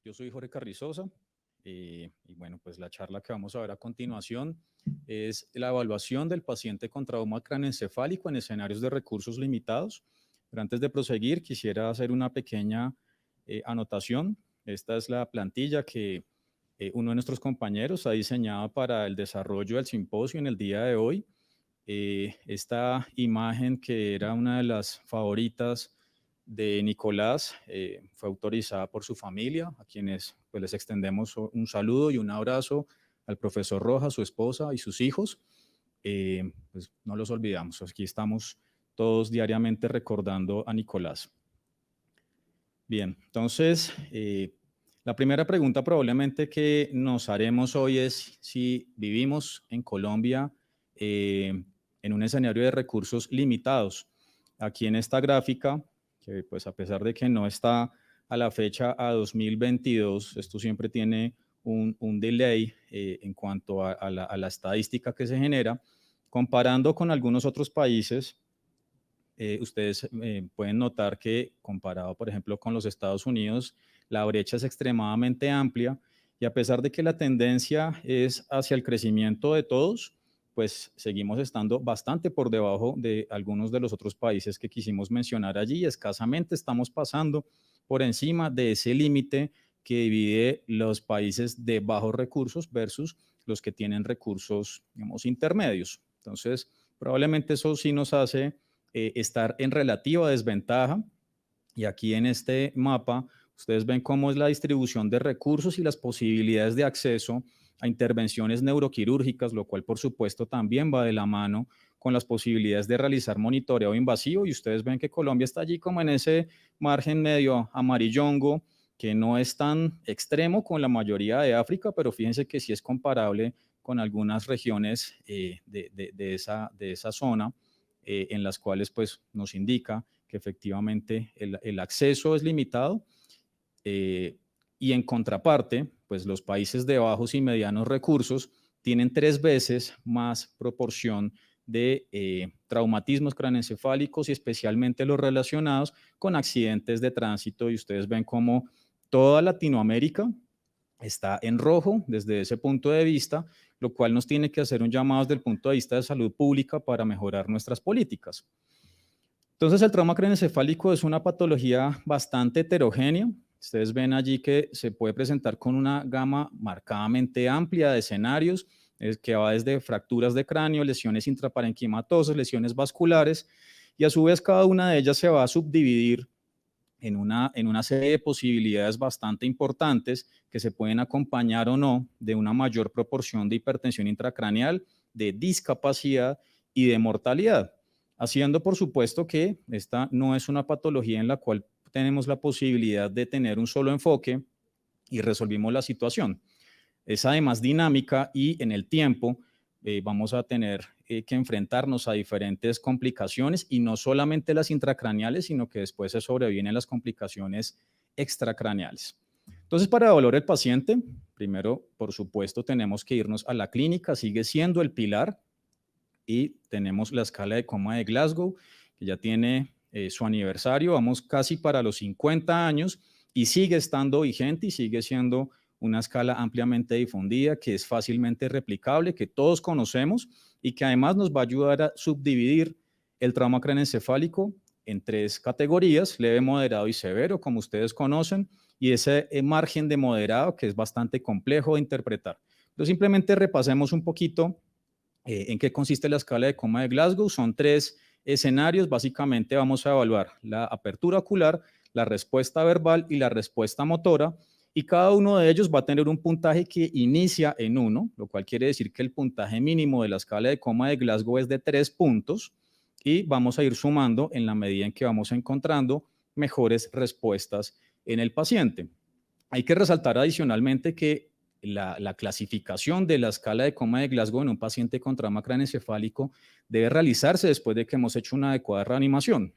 Yo soy Jorge Carrizosa y bueno, pues la charla que vamos a ver a continuación es la evaluación del paciente con trauma craneoencefálico en escenarios de recursos limitados. Pero antes de proseguir, quisiera hacer una pequeña anotación. Esta es la plantilla que uno de nuestros compañeros ha diseñado para el desarrollo del simposio en el día de hoy. Esta imagen, que era una de las favoritas de Nicolás, fue autorizada por su familia, a quienes pues, les extendemos un saludo y un abrazo al profesor Rojas, su esposa y sus hijos. Pues no los olvidamos, aquí estamos todos diariamente recordando a Nicolás. Bien, entonces, la primera pregunta probablemente que nos haremos hoy es si vivimos en Colombia en un escenario de recursos limitados. Aquí en esta gráfica, que pues a pesar de que no está a la fecha a 2022, esto siempre tiene un delay en cuanto a la estadística que se genera, comparando con algunos otros países. Ustedes pueden notar que comparado, por ejemplo, con los Estados Unidos, la brecha es extremadamente amplia y a pesar de que la tendencia es hacia el crecimiento de todos, pues seguimos estando bastante por debajo de algunos de los otros países que quisimos mencionar allí. Escasamente estamos pasando por encima de ese límite que divide los países de bajos recursos versus los que tienen recursos, digamos, intermedios. Entonces, probablemente eso sí nos hace estar en relativa desventaja. Y aquí en este mapa ustedes ven cómo es la distribución de recursos y las posibilidades de acceso a intervenciones neuroquirúrgicas, lo cual por supuesto también va de la mano con las posibilidades de realizar monitoreo invasivo. Y ustedes ven que Colombia está allí como en ese margen medio amarillongo, que no es tan extremo con la mayoría de África, pero fíjense que sí es comparable con algunas regiones de esa zona, en las cuales pues, nos indica que efectivamente el acceso es limitado, y en contraparte, pues los países de bajos y medianos recursos tienen 3 veces más proporción de traumatismos craneoencefálicos y especialmente los relacionados con accidentes de tránsito. Y ustedes ven cómo toda Latinoamérica está en rojo desde ese punto de vista, lo cual nos tiene que hacer un llamado desde el punto de vista de salud pública para mejorar nuestras políticas. Entonces, el trauma craneoencefálico es una patología bastante heterogénea. Ustedes ven allí que se puede presentar con una gama marcadamente amplia de escenarios, que va desde fracturas de cráneo, lesiones intraparenquimatosas, lesiones vasculares, y a su vez cada una de ellas se va a subdividir en una serie de posibilidades bastante importantes que se pueden acompañar o no de una mayor proporción de hipertensión intracraneal, de discapacidad y de mortalidad, haciendo por supuesto que esta no es una patología en la cual tenemos la posibilidad de tener un solo enfoque y resolvimos la situación. Es además dinámica y en el tiempo vamos a tener que enfrentarnos a diferentes complicaciones, y no solamente las intracraneales, sino que después se sobrevienen las complicaciones extracraneales. Entonces, para evaluar el paciente, primero, por supuesto, tenemos que irnos a la clínica, sigue siendo el pilar, y tenemos la escala de coma de Glasgow, que ya tiene su aniversario, vamos casi para los 50 años, y sigue estando vigente y sigue siendo una escala ampliamente difundida, que es fácilmente replicable, que todos conocemos y que además nos va a ayudar a subdividir el trauma craneoencefálico en 3 categorías: leve, moderado y severo, como ustedes conocen, y ese margen de moderado que es bastante complejo de interpretar. Entonces, simplemente repasemos un poquito en qué consiste la escala de coma de Glasgow. Son 3 escenarios. Básicamente vamos a evaluar la apertura ocular, la respuesta verbal y la respuesta motora, y cada uno de ellos va a tener un puntaje que inicia en 1, lo cual quiere decir que el puntaje mínimo de la escala de coma de Glasgow es de 3 puntos, y vamos a ir sumando en la medida en que vamos encontrando mejores respuestas en el paciente. Hay que resaltar adicionalmente que la clasificación de la escala de coma de Glasgow en un paciente con trauma craneoencefálico debe realizarse después de que hemos hecho una adecuada reanimación.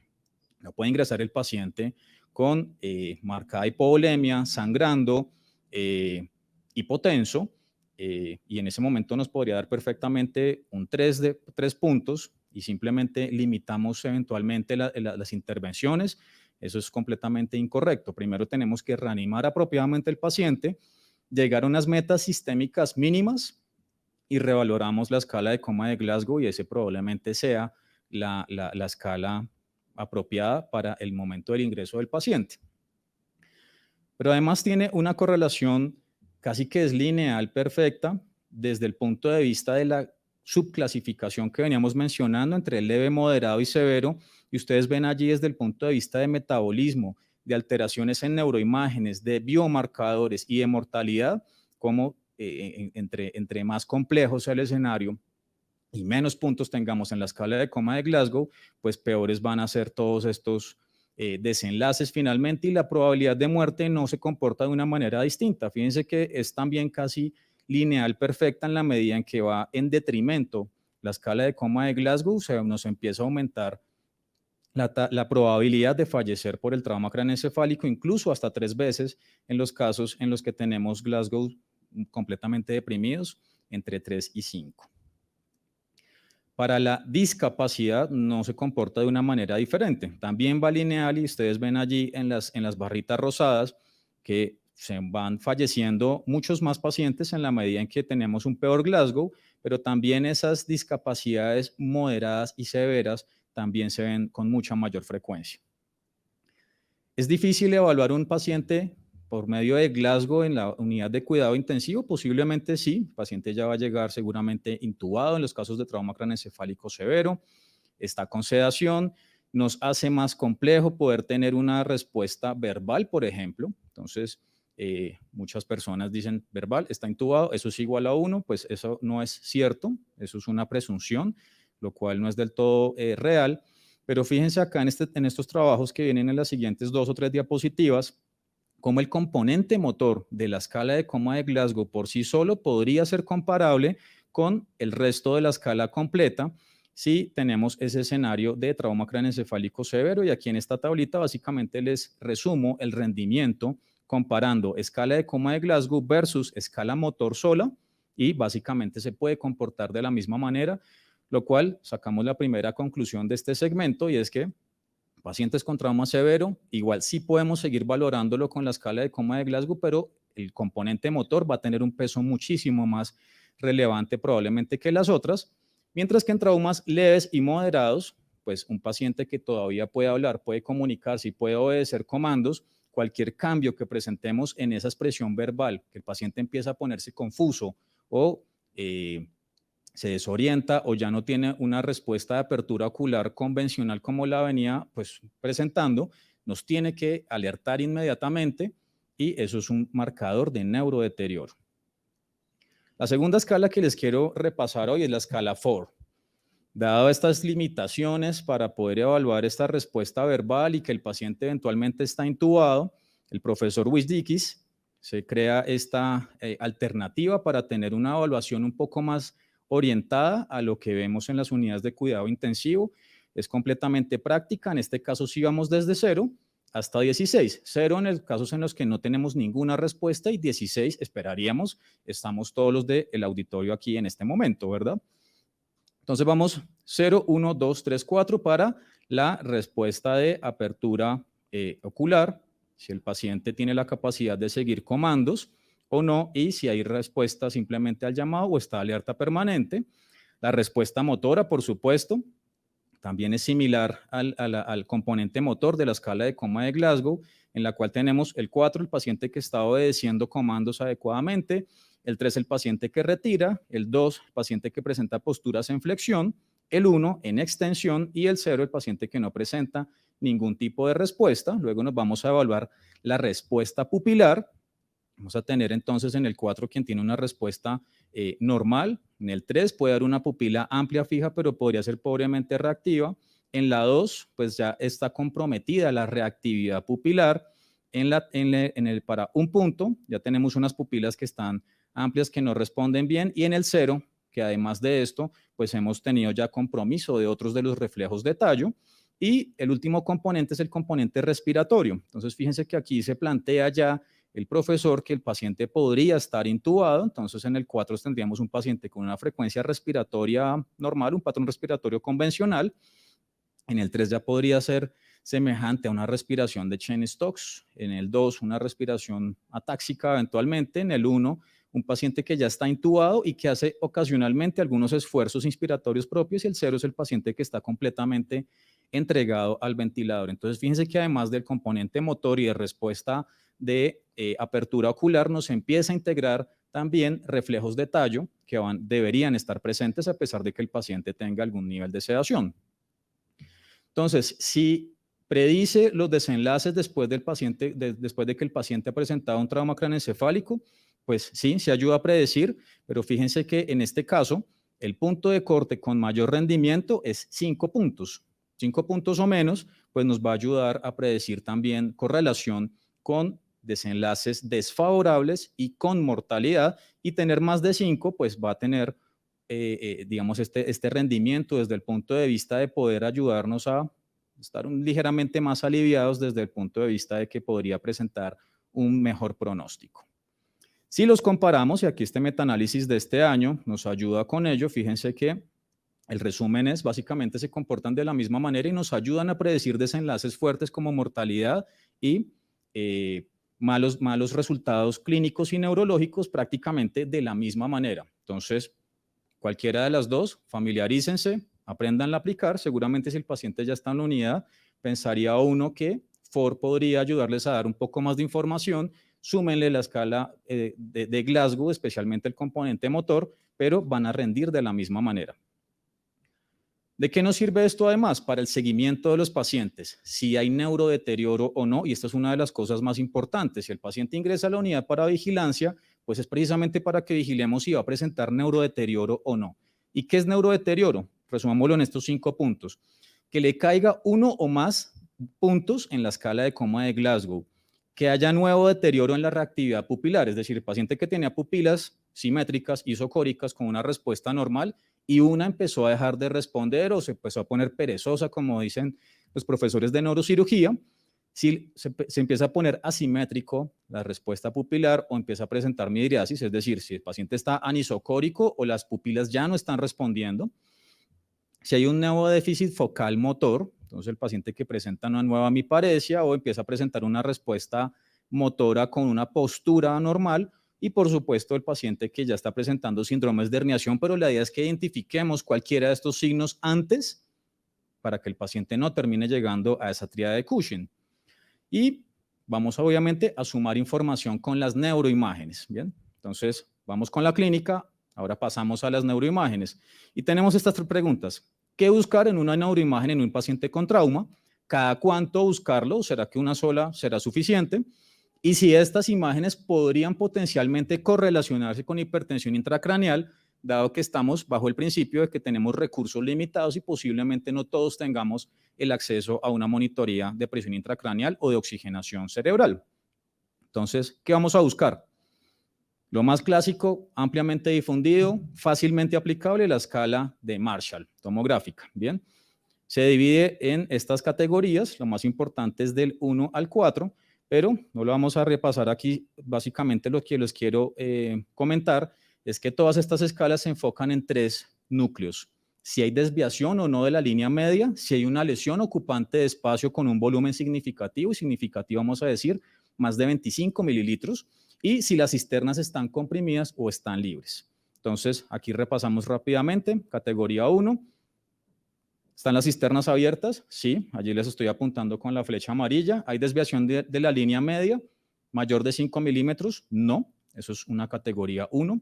No puede ingresar el paciente con marcada hipovolemia, sangrando, hipotenso, y en ese momento nos podría dar perfectamente un 3 puntos, y simplemente limitamos eventualmente las intervenciones, Eso es completamente incorrecto. Primero tenemos que reanimar apropiadamente el paciente, llegar a unas metas sistémicas mínimas y revaloramos la escala de coma de Glasgow y ese probablemente sea la escala apropiada para el momento del ingreso del paciente. Pero además tiene una correlación casi que es lineal perfecta desde el punto de vista de la subclasificación que veníamos mencionando entre leve, moderado y severo, y ustedes ven allí desde el punto de vista de metabolismo, de alteraciones en neuroimágenes, de biomarcadores y de mortalidad, como entre más complejo sea el escenario y menos puntos tengamos en la escala de coma de Glasgow, pues peores van a ser todos estos desenlaces finalmente y la probabilidad de muerte no se comporta de una manera distinta. Fíjense que es también casi lineal perfecta en la medida en que va en detrimento la escala de coma de Glasgow, nos empieza a aumentar la probabilidad de fallecer por el trauma craneoencefálico, incluso hasta 3 veces en los casos en los que tenemos Glasgow completamente deprimidos, entre 3 y 5. Para la discapacidad no se comporta de una manera diferente. También va lineal y ustedes ven allí en las barritas rosadas que se van falleciendo muchos más pacientes en la medida en que tenemos un peor Glasgow, pero también esas discapacidades moderadas y severas también se ven con mucha mayor frecuencia. ¿Es difícil evaluar un paciente por medio de Glasgow en la unidad de cuidado intensivo? Posiblemente sí. El paciente ya va a llegar seguramente intubado en los casos de trauma craneoencefálico severo, está con sedación, nos hace más complejo poder tener una respuesta verbal, por ejemplo. Entonces, muchas personas dicen verbal, está intubado, eso es igual a 1, pues eso no es cierto, eso es una presunción, lo cual no es del todo real. Pero fíjense acá en estos trabajos que vienen en las siguientes 2 o 3 diapositivas, cómo el componente motor de la escala de coma de Glasgow por sí solo podría ser comparable con el resto de la escala completa si tenemos ese escenario de trauma craneoencefálico severo. Y aquí en esta tablita básicamente les resumo el rendimiento comparando escala de coma de Glasgow versus escala motor sola y básicamente se puede comportar de la misma manera, lo cual sacamos la primera conclusión de este segmento y es que pacientes con trauma severo, igual sí podemos seguir valorándolo con la escala de coma de Glasgow, pero el componente motor va a tener un peso muchísimo más relevante probablemente que las otras, mientras que en traumas leves y moderados, pues un paciente que todavía puede hablar, puede comunicarse y puede obedecer comandos, cualquier cambio que presentemos en esa expresión verbal, que el paciente empieza a ponerse confuso o se desorienta o ya no tiene una respuesta de apertura ocular convencional como la venía pues presentando, nos tiene que alertar inmediatamente y eso es un marcador de neurodeterioro. La segunda escala que les quiero repasar hoy es la escala FOR. Dado estas limitaciones para poder evaluar esta respuesta verbal y que el paciente eventualmente está intubado, el profesor Wisdikis se crea esta alternativa para tener una evaluación un poco más orientada a lo que vemos en las unidades de cuidado intensivo. Es completamente práctica, en este caso sí vamos desde 0 hasta 16. 0 en los casos en los que no tenemos ninguna respuesta y 16 esperaríamos, estamos todos los del auditorio aquí en este momento, ¿verdad? Entonces vamos 0, 1, 2, 3, 4 para la respuesta de apertura ocular, si el paciente tiene la capacidad de seguir comandos o no, y si hay respuesta simplemente al llamado o está alerta permanente. La respuesta motora, por supuesto, también es similar al componente motor de la escala de coma de Glasgow, en la cual tenemos el 4, el paciente que está obedeciendo comandos adecuadamente, el 3, el paciente que retira, el 2, el paciente que presenta posturas en flexión, el 1 en extensión y el 0, el paciente que no presenta ningún tipo de respuesta. Luego nos vamos a evaluar la respuesta pupilar. Vamos a tener entonces en el 4 quien tiene una respuesta normal. En el 3 puede dar una pupila amplia fija, pero podría ser pobremente reactiva. En la 2, pues ya está comprometida la reactividad pupilar. Para un punto, ya tenemos unas pupilas que están amplias que no responden bien. Y en el 0, que además de esto, pues hemos tenido ya compromiso de otros de los reflejos de tallo. Y el último componente es el componente respiratorio. Entonces, fíjense que aquí se plantea ya el profesor que el paciente podría estar intubado. Entonces, en el 4 tendríamos un paciente con una frecuencia respiratoria normal, un patrón respiratorio convencional. En el 3 ya podría ser semejante a una respiración de Cheyne-Stokes. En el 2, una respiración atáxica eventualmente. En el 1, un paciente que ya está intubado y que hace ocasionalmente algunos esfuerzos inspiratorios propios, y el 0 es el paciente que está completamente entregado al ventilador. Entonces, fíjense que además del componente motor y de respuesta de apertura ocular, nos empieza a integrar también reflejos de tallo que deberían estar presentes a pesar de que el paciente tenga algún nivel de sedación. Entonces, si predice los desenlaces después de que el paciente ha presentado un trauma craneoencefálico, pues sí, se ayuda a predecir, pero fíjense que en este caso, el punto de corte con mayor rendimiento es 5 puntos. 5 puntos o menos, pues nos va a ayudar a predecir también correlación con desenlaces desfavorables y con mortalidad, y tener más de 5, pues va a tener, digamos, este rendimiento desde el punto de vista de poder ayudarnos a estar ligeramente más aliviados desde el punto de vista de que podría presentar un mejor pronóstico. Si los comparamos, y aquí este metaanálisis de este año nos ayuda con ello, fíjense que el resumen es, básicamente se comportan de la misma manera y nos ayudan a predecir desenlaces fuertes como mortalidad y malos resultados clínicos y neurológicos prácticamente de la misma manera. Entonces, cualquiera de las dos, familiarícense, aprendan a aplicar. Seguramente si el paciente ya está en la unidad, pensaría uno que FOR podría ayudarles a dar un poco más de información. Súmenle la escala de Glasgow, especialmente el componente motor, pero van a rendir de la misma manera. ¿De qué nos sirve esto además? Para el seguimiento de los pacientes, si hay neurodeterioro o no, y esta es una de las cosas más importantes. Si el paciente ingresa a la unidad para vigilancia, pues es precisamente para que vigilemos si va a presentar neurodeterioro o no. ¿Y qué es neurodeterioro? Resumámoslo en estos 5 puntos. Que le caiga 1 o más puntos en la escala de coma de Glasgow, que haya nuevo deterioro en la reactividad pupilar, es decir, el paciente que tenía pupilas simétricas, isocóricas, con una respuesta normal, y una empezó a dejar de responder o se empezó a poner perezosa, como dicen los profesores de neurocirugía. Si se empieza a poner asimétrico la respuesta pupilar o empieza a presentar midriasis, es decir, si el paciente está anisocórico o las pupilas ya no están respondiendo. Si hay un nuevo déficit focal motor, entonces el paciente que presenta una nueva hemiparesia o empieza a presentar una respuesta motora con una postura anormal, y por supuesto el paciente que ya está presentando síndromes de herniación, pero la idea es que identifiquemos cualquiera de estos signos antes para que el paciente no termine llegando a esa tríada de Cushing. Y vamos obviamente a sumar información con las neuroimágenes, ¿bien? Entonces vamos con la clínica, ahora pasamos a las neuroimágenes y tenemos estas 3 preguntas. ¿Qué buscar en una neuroimagen en un paciente con trauma? ¿Cada cuánto buscarlo? ¿Será que una sola será suficiente? Y si estas imágenes podrían potencialmente correlacionarse con hipertensión intracraneal, dado que estamos bajo el principio de que tenemos recursos limitados y posiblemente no todos tengamos el acceso a una monitoría de presión intracraneal o de oxigenación cerebral. Entonces, ¿qué vamos a buscar? Lo más clásico, ampliamente difundido, fácilmente aplicable, la escala de Marshall, tomográfica. Bien, se divide en estas categorías, lo más importante es del 1 al 4, pero no lo vamos a repasar aquí. Básicamente lo que les quiero comentar es que todas estas escalas se enfocan en 3 núcleos. Si hay desviación o no de la línea media, si hay una lesión ocupante de espacio con un volumen significativo, y significativo vamos a decir más de 25 mililitros, y si las cisternas están comprimidas o están libres. Entonces, aquí repasamos rápidamente. Categoría 1. ¿Están las cisternas abiertas? Sí, allí les estoy apuntando con la flecha amarilla. ¿Hay desviación de la línea media mayor de 5 milímetros? No, eso es una categoría 1.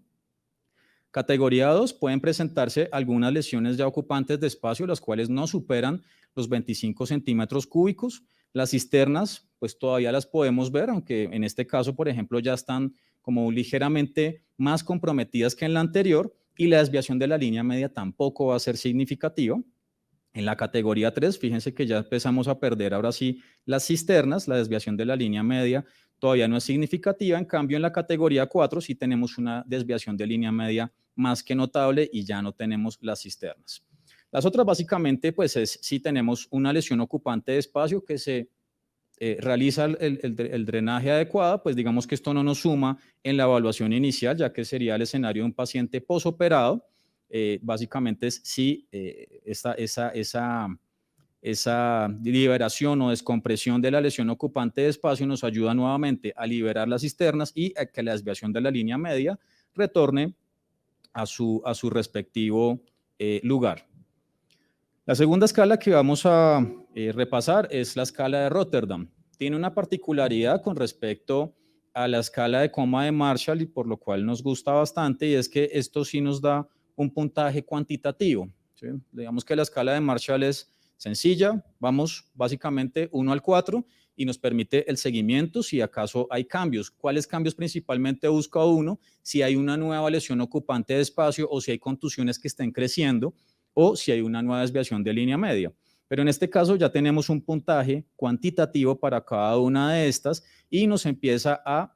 Categoría 2, pueden presentarse algunas lesiones ya ocupantes de espacio, las cuales no superan los 25 centímetros cúbicos. Las cisternas, pues todavía las podemos ver, aunque en este caso, por ejemplo, ya están como ligeramente más comprometidas que en la anterior, y la desviación de la línea media tampoco va a ser significativa. En la categoría 3, fíjense que ya empezamos a perder ahora sí las cisternas, la desviación de la línea media todavía no es significativa. En cambio, en la categoría 4 sí tenemos una desviación de línea media más que notable y ya no tenemos las cisternas. Las otras básicamente pues es si tenemos una lesión ocupante de espacio que se realiza el drenaje adecuado, pues digamos que esto no nos suma en la evaluación inicial, ya que sería el escenario de un paciente posoperado. Básicamente es si esa esa liberación o descompresión de la lesión ocupante de espacio nos ayuda nuevamente a liberar las cisternas y a que la desviación de la línea media retorne a su respectivo lugar. La segunda escala que vamos a repasar es la escala de Rotterdam. Tiene una particularidad con respecto a la escala de coma de Marshall y por lo cual nos gusta bastante, y es que esto sí nos da un puntaje cuantitativo, ¿sí? Digamos que la escala de Marshall es sencilla, vamos básicamente 1 al 4 y nos permite el seguimiento si acaso hay cambios. ¿Cuáles cambios principalmente busca uno? Si hay una nueva lesión ocupante de espacio o si hay contusiones que estén creciendo o si hay una nueva desviación de línea media. Pero en este caso ya tenemos un puntaje cuantitativo para cada una de estas y nos empieza a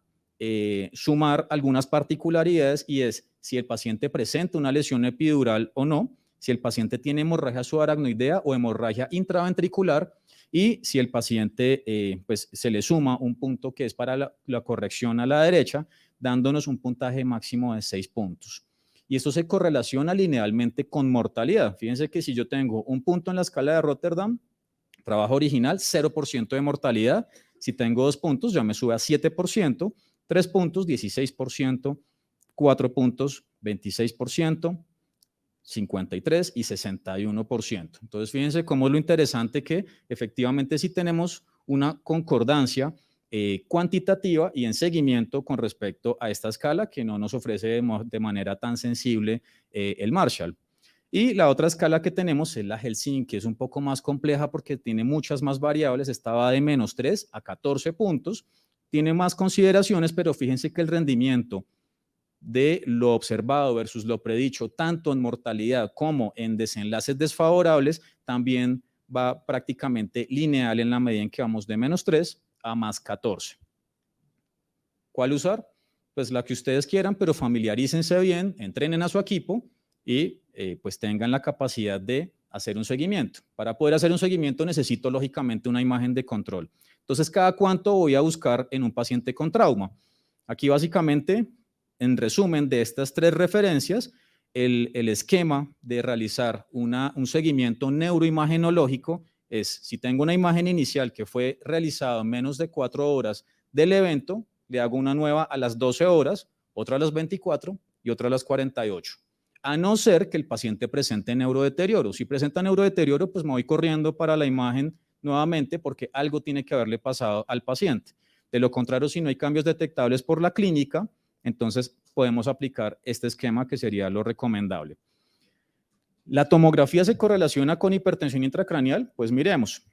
sumar algunas particularidades, y es si el paciente presenta una lesión epidural o no, si el paciente tiene hemorragia subaracnoidea o hemorragia intraventricular, y si el paciente pues se le suma un punto que es para la corrección a la derecha, dándonos un puntaje máximo de 6 puntos. Y esto se correlaciona linealmente con mortalidad. Fíjense que si yo tengo un punto en la escala de Rotterdam, trabajo original, 0% de mortalidad. Si tengo 2 puntos, ya me sube a 7%, 3 puntos, 16%, 4 puntos, 26%, 53% y 61%. Entonces, fíjense cómo es lo interesante que efectivamente sí tenemos una concordancia cuantitativa y en seguimiento con respecto a esta escala que no nos ofrece de manera tan sensible el Marshall. Y la otra escala que tenemos es la Helsinki, que es un poco más compleja porque tiene muchas más variables. Esta va de -3 a 14 puntos, tiene más consideraciones, pero fíjense que el rendimiento de lo observado versus lo predicho, tanto en mortalidad como en desenlaces desfavorables, también va prácticamente lineal en la medida en que vamos de -3 a +14. ¿Cuál usar? Pues la que ustedes quieran, pero familiarícense bien, entrenen a su equipo y pues tengan la capacidad de hacer un seguimiento. Para poder hacer un seguimiento necesito lógicamente una imagen de control. Entonces, ¿cada cuánto voy a buscar en un paciente con trauma? Aquí básicamente, en resumen de estas 3 referencias, el esquema de realizar un seguimiento neuroimagenológico es, si tengo una imagen inicial que fue realizada en menos de 4 horas del evento, le hago una nueva a las 12 horas, otra a las 24 y otra a las 48. A no ser que el paciente presente neurodeterioro. Si presenta neurodeterioro, pues me voy corriendo para la imagen nuevamente porque algo tiene que haberle pasado al paciente. De lo contrario, si no hay cambios detectables por la clínica, entonces podemos aplicar este esquema que sería lo recomendable. ¿La tomografía se correlaciona con hipertensión intracraneal? Pues miremos.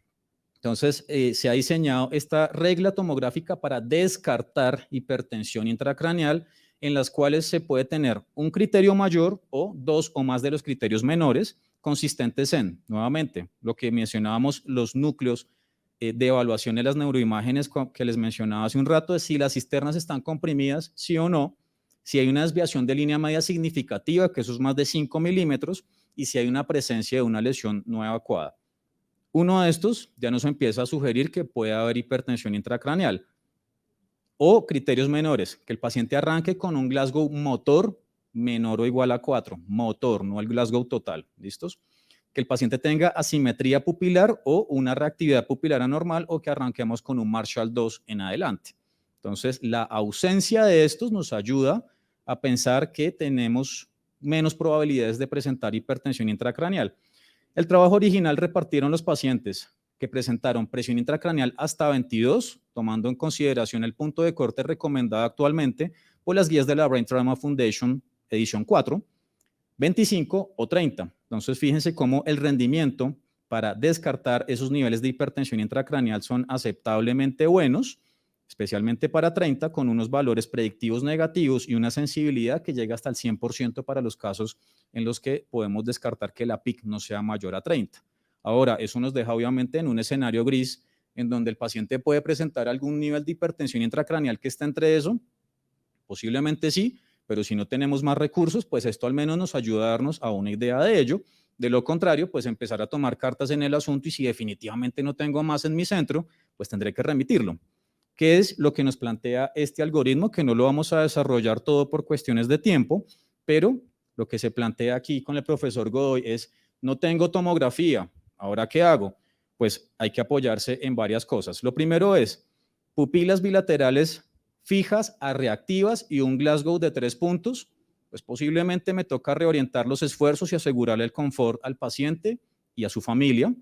Entonces, se ha diseñado esta regla tomográfica para descartar hipertensión intracraneal, en las cuales se puede tener un criterio mayor o 2 o más de los criterios menores consistentes en, nuevamente, lo que mencionábamos, los núcleos de evaluación de las neuroimágenes que les mencionaba hace un rato, es si las cisternas están comprimidas, sí o no, si hay una desviación de línea media significativa, que eso es más de 5 milímetros, y si hay una presencia de una lesión no evacuada. Uno de estos ya nos empieza a sugerir que puede haber hipertensión intracraneal. O criterios menores, que el paciente arranque con un Glasgow motor menor o igual a 4, motor, no el Glasgow total, ¿listos? Que el paciente tenga asimetría pupilar o una reactividad pupilar anormal, o que arranquemos con un Marshall 2 en adelante. Entonces, la ausencia de estos nos ayuda a pensar que tenemos menos probabilidades de presentar hipertensión intracraneal. El trabajo original repartieron los pacientes que presentaron presión intracraneal hasta 22, tomando en consideración el punto de corte recomendado actualmente por las guías de la Brain Trauma Foundation, edición 4, 25 o 30. Entonces, fíjense cómo el rendimiento para descartar esos niveles de hipertensión intracraneal son aceptablemente buenos, especialmente para 30, con unos valores predictivos negativos y una sensibilidad que llega hasta el 100% para los casos en los que podemos descartar que la PIC no sea mayor a 30. Ahora, eso nos deja obviamente en un escenario gris en donde el paciente puede presentar algún nivel de hipertensión intracraneal que está entre eso, posiblemente sí, pero si no tenemos más recursos, pues esto al menos nos ayuda a darnos a una idea de ello. De lo contrario, pues empezar a tomar cartas en el asunto, y si definitivamente no tengo más en mi centro, pues tendré que remitirlo. ¿Qué es lo que nos plantea este algoritmo? Que no lo vamos a desarrollar todo por cuestiones de tiempo, pero lo que se plantea aquí con el profesor Godoy es, no tengo tomografía, ¿ahora qué hago? pues hay que apoyarse en varias cosas. Lo primero es pupilas bilaterales fijas a reactivas y un Glasgow de 3 puntos, pues posiblemente me toca reorientar los esfuerzos y asegurarle el confort al paciente y a su familia.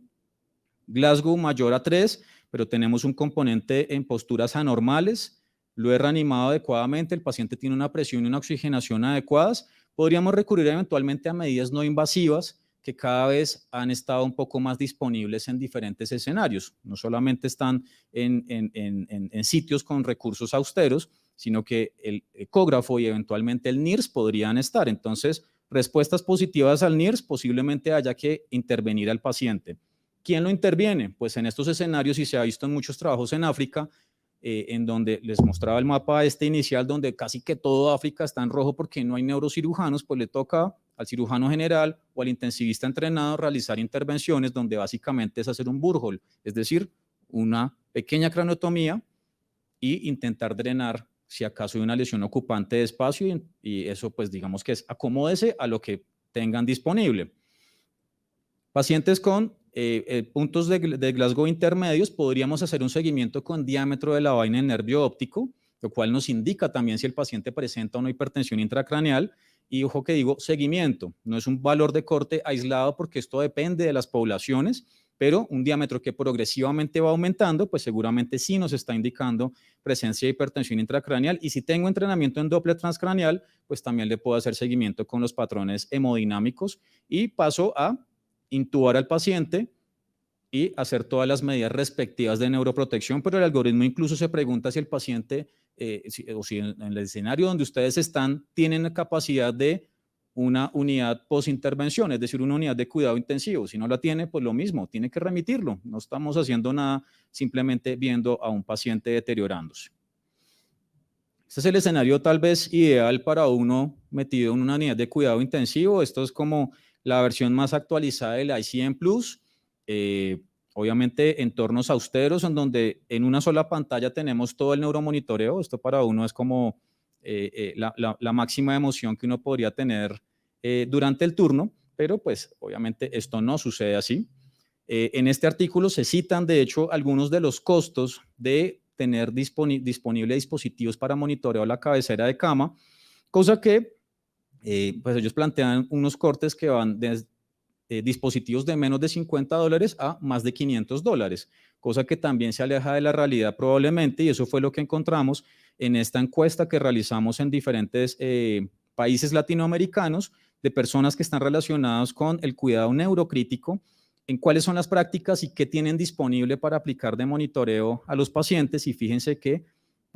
Glasgow mayor a 3, pero tenemos un componente en posturas anormales, lo he reanimado adecuadamente, el paciente tiene una presión y una oxigenación adecuadas, podríamos recurrir eventualmente a medidas no invasivas que cada vez han estado un poco más disponibles en diferentes escenarios. No solamente están en sitios con recursos austeros, sino que el ecógrafo y eventualmente el NIRS podrían estar. Entonces, respuestas positivas al NIRS, posiblemente haya que intervenir al paciente. ¿Quién lo interviene? Pues en estos escenarios, y se ha visto en muchos trabajos en África, en donde les mostraba el mapa inicial, donde casi que todo África está en rojo porque no hay neurocirujanos, pues le toca al cirujano general o al intensivista entrenado realizar intervenciones donde básicamente es hacer un Burhol, es decir, una pequeña craneotomía y intentar drenar si acaso hay una lesión ocupante de espacio y eso pues digamos que es acomódese a lo que tengan disponible. Pacientes con puntos de Glasgow intermedios, podríamos hacer un seguimiento con diámetro de la vaina en nervio óptico, lo cual nos indica también si el paciente presenta una hipertensión intracraneal. Y ojo que digo seguimiento, no es un valor de corte aislado porque esto depende de las poblaciones, pero un diámetro que progresivamente va aumentando, pues seguramente sí nos está indicando presencia de hipertensión intracraneal. Y si tengo entrenamiento en Doppler transcraneal, pues también le puedo hacer seguimiento con los patrones hemodinámicos y paso a intubar al paciente y hacer todas las medidas respectivas de neuroprotección, pero el algoritmo incluso se pregunta si el paciente, o si en el escenario donde ustedes están, tienen la capacidad de una unidad post-intervención, es decir, una unidad de cuidado intensivo. Si no la tiene, pues lo mismo, tiene que remitirlo. No estamos haciendo nada, simplemente viendo a un paciente deteriorándose. Este es el escenario tal vez ideal para uno metido en una unidad de cuidado intensivo. Esto es como la versión más actualizada del ICM Plus. Obviamente entornos austeros en donde en una sola pantalla tenemos todo el neuromonitoreo. Esto para uno es como la máxima emoción que uno podría tener durante el turno, pero pues obviamente esto no sucede así. En este artículo se citan de hecho algunos de los costos de tener disponibles dispositivos para monitoreo a la cabecera de cama, cosa que pues ellos plantean unos cortes que van desde dispositivos de menos de $50 a más de $500, cosa que también se aleja de la realidad probablemente, y eso fue lo que encontramos en esta encuesta que realizamos en diferentes países latinoamericanos de personas que están relacionadas con el cuidado neurocrítico, en cuáles son las prácticas y qué tienen disponible para aplicar de monitoreo a los pacientes. Y fíjense que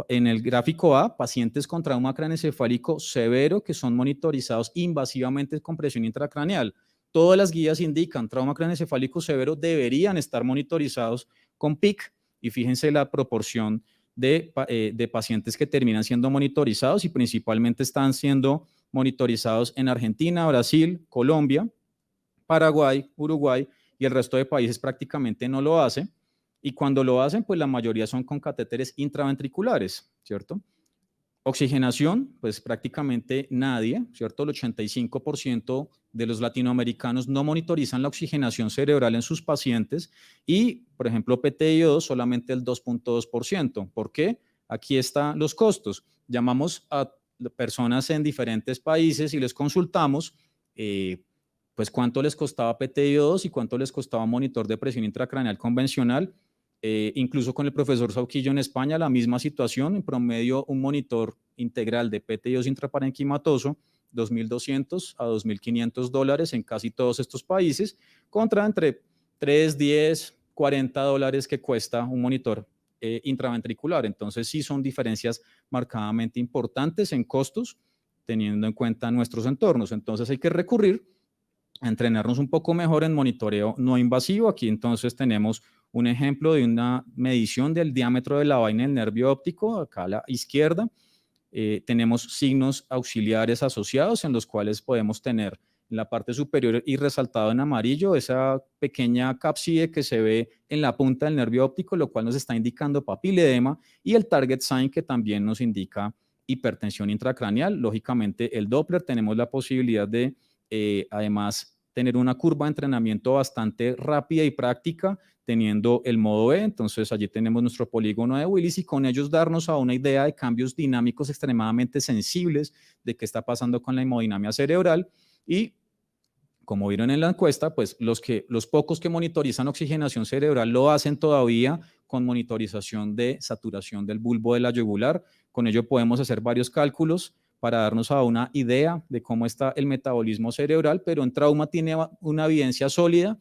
en el gráfico A, pacientes con trauma craneoencefálico severo que son monitorizados invasivamente con presión intracraneal. Todas las guías indican trauma craneoencefálico severo deberían estar monitorizados con PIC, y fíjense la proporción de pacientes que terminan siendo monitorizados y principalmente están siendo monitorizados en Argentina, Brasil, Colombia, Paraguay, Uruguay, y el resto de países prácticamente no lo hace. Y cuando lo hacen, pues la mayoría son con catéteres intraventriculares, ¿cierto? Oxigenación, pues prácticamente nadie, ¿cierto? El 85% de los latinoamericanos no monitorizan la oxigenación cerebral en sus pacientes y, por ejemplo, PTI-2 solamente el 2.2%. ¿Por qué? Aquí están los costos. Llamamos a personas en diferentes países y les consultamos pues cuánto les costaba PTI-2 y cuánto les costaba un monitor de presión intracraneal convencional. Incluso con el profesor Sauquillo en España, la misma situación, en promedio un monitor integral de PTI-2 intraparenquimatoso, $2.200 a $2.500 en casi todos estos países, contra entre 3, 10, $40 que cuesta un monitor intraventricular. Entonces sí son diferencias marcadamente importantes en costos, teniendo en cuenta nuestros entornos. Entonces hay que recurrir a entrenarnos un poco mejor en monitoreo no invasivo. Aquí entonces tenemos un ejemplo de una medición del diámetro de la vaina del nervio óptico, acá a la izquierda. Tenemos signos auxiliares asociados en los cuales podemos tener en la parte superior y resaltado en amarillo esa pequeña cápside que se ve en la punta del nervio óptico, lo cual nos está indicando papiledema, y el target sign que también nos indica hipertensión intracraneal. Lógicamente el Doppler tenemos la posibilidad de además tener una curva de entrenamiento bastante rápida y práctica, teniendo el modo E. Entonces allí tenemos nuestro polígono de Willis y con ellos darnos a una idea de cambios dinámicos extremadamente sensibles de qué está pasando con la hemodinamia cerebral. Y como vieron en la encuesta, pues los pocos que monitorizan oxigenación cerebral lo hacen todavía con monitorización de saturación del bulbo de la yugular. Con ello podemos hacer varios cálculos para darnos a una idea de cómo está el metabolismo cerebral, pero en trauma tiene una evidencia sólida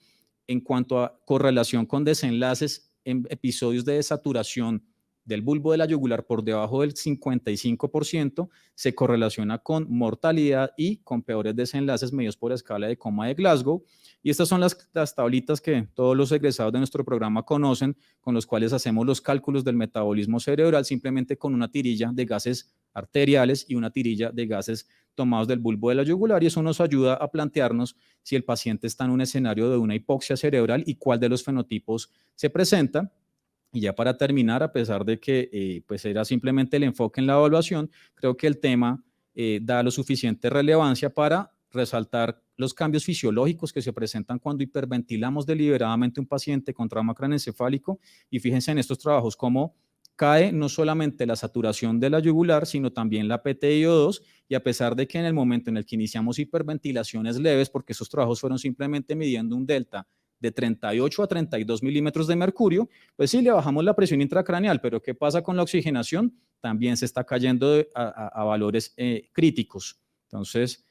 en cuanto a correlación con desenlaces en episodios de desaturación del bulbo de la yugular por debajo del 55%, se correlaciona con mortalidad y con peores desenlaces medidos por escala de coma de Glasgow. Y estas son las tablitas que todos los egresados de nuestro programa conocen, con los cuales hacemos los cálculos del metabolismo cerebral simplemente con una tirilla de gases arteriales y una tirilla de gases tomados del bulbo de la yugular, y eso nos ayuda a plantearnos si el paciente está en un escenario de una hipoxia cerebral y cuál de los fenotipos se presenta. Y ya para terminar, a pesar de que pues era simplemente el enfoque en la evaluación, creo que el tema da lo suficiente relevancia para resaltar los cambios fisiológicos que se presentan cuando hiperventilamos deliberadamente un paciente con trauma craneoencefálico. Y fíjense en estos trabajos cómo cae no solamente la saturación de la yugular, sino también la PTIO2, y a pesar de que en el momento en el que iniciamos hiperventilaciones leves, porque esos trabajos fueron simplemente midiendo un delta de 38 a 32 milímetros de mercurio, pues sí, le bajamos la presión intracraneal, pero ¿qué pasa con la oxigenación? También se está cayendo a valores críticos. Entonces,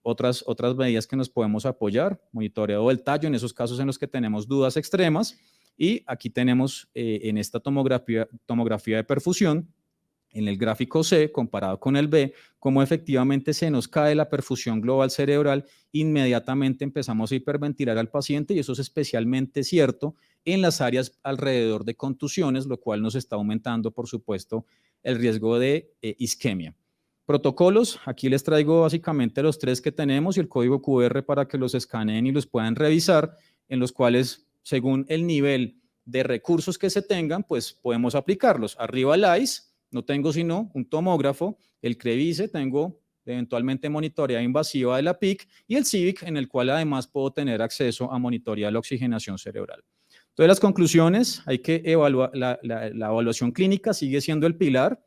otras medidas que nos podemos apoyar, monitoreo del tallo en esos casos en los que tenemos dudas extremas, y aquí tenemos en esta tomografía de perfusión, en el gráfico C comparado con el B, cómo efectivamente se nos cae la perfusión global cerebral, inmediatamente empezamos a hiperventilar al paciente, y eso es especialmente cierto en las áreas alrededor de contusiones, lo cual nos está aumentando, por supuesto, el riesgo de isquemia. Protocolos, aquí les traigo básicamente los 3 que tenemos y el código QR para que los escaneen y los puedan revisar, en los cuales, según el nivel de recursos que se tengan, pues podemos aplicarlos. Arriba el ICE, no tengo sino un tomógrafo, el CREVISE, tengo eventualmente monitoría invasiva de la PIC, y el CIVIC, en el cual además puedo tener acceso a monitoría de la oxigenación cerebral. Entonces, las conclusiones, hay que evaluar, la evaluación clínica sigue siendo el pilar.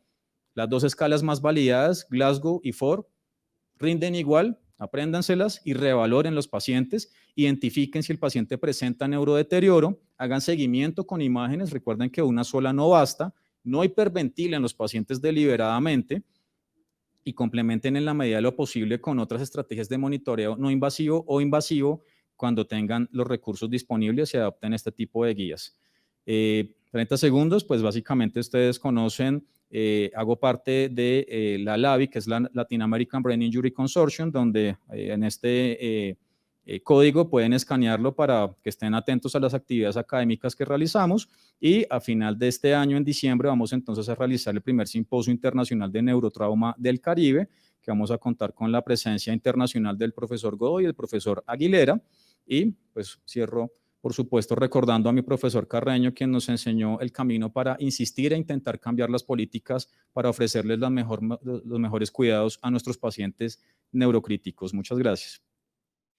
Las 2 escalas más validadas, Glasgow y FOR, rinden igual, apréndanselas y revaloren los pacientes, identifiquen si el paciente presenta neurodeterioro, hagan seguimiento con imágenes, recuerden que una sola no basta, no hiperventilen los pacientes deliberadamente, y complementen en la medida de lo posible con otras estrategias de monitoreo no invasivo o invasivo cuando tengan los recursos disponibles y adopten este tipo de guías. 30 segundos, pues básicamente ustedes conocen, hago parte de la LAVI, que es la Latin American Brain Injury Consortium, donde en este código pueden escanearlo para que estén atentos a las actividades académicas que realizamos, y a final de este año, en diciembre, vamos entonces a realizar el primer simposio internacional de neurotrauma del Caribe, que vamos a contar con la presencia internacional del profesor Godoy y del profesor Aguilera. Y pues cierro, por supuesto, recordando a mi profesor Carreño, quien nos enseñó el camino para insistir e intentar cambiar las políticas para ofrecerles los mejores cuidados a nuestros pacientes neurocríticos. Muchas gracias.